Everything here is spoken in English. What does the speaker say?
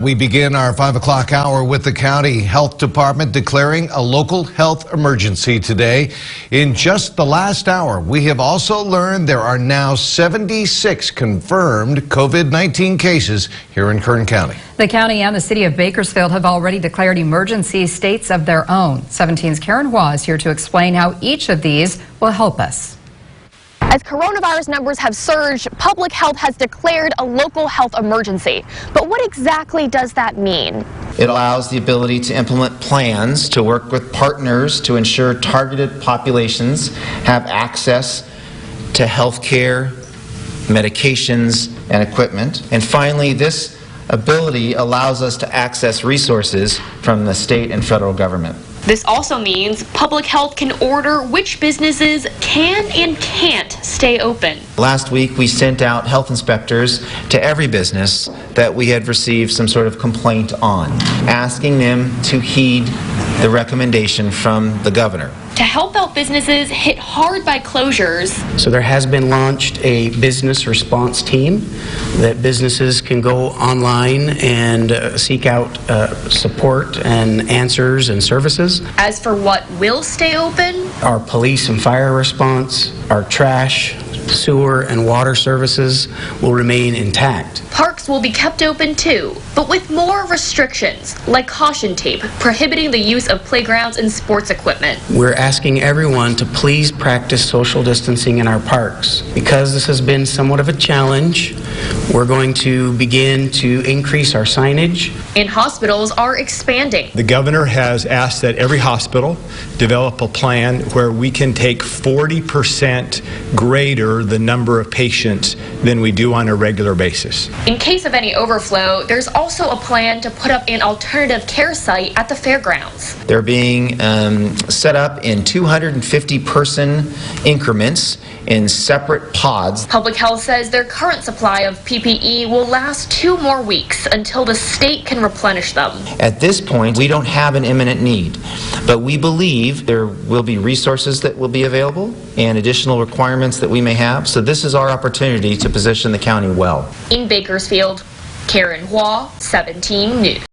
We begin our 5 o'clock hour with the county health department declaring a local health emergency today. In just the last hour, we have also learned there are now 76 confirmed COVID-19 cases here in Kern County. The county and the city of Bakersfield have already declared emergency states of their own. 17's Karen Hua is here to explain how each of these will help us. As coronavirus numbers have surged, public health has declared a local health emergency. But what exactly does that mean? It allows the ability to implement plans to work with partners to ensure targeted populations have access to health care, medications, and equipment. And finally, this ability allows us to access resources from the state and federal government. This also means public health can order which businesses can and can't stay open. Last week, we sent out health inspectors to every business that we had received some sort of complaint on, asking them to heed the recommendation from the governor. To help out businesses hit hard by closures. So there has been launched a business response team that businesses can go online and seek out support and answers and services. As for what will stay open, our police and fire response, our trash, sewer, and water services will remain intact. Parks will be kept open too, but with more restrictions, like caution tape prohibiting the use of playgrounds and sports equipment. We're asking everyone to please practice social distancing in our parks. Because this has been somewhat of a challenge, we're going to begin to increase our signage. And hospitals are expanding. The governor has asked that every hospital develop a plan where we can take 40% greater the number of patients than we do on a regular basis. In case of any overflow, there's also a plan to put up an alternative care site at the fairgrounds. They're being set up in 250-person increments in separate pods. Public Health says their current supply of PPE will last 2 more weeks until the state can replenish them. At this point, we don't have an imminent need, but we believe there will be resources that will be available and additional requirements that we may have. So this is our opportunity to position the county well. In Bakersfield, Karen Hua, 17 News.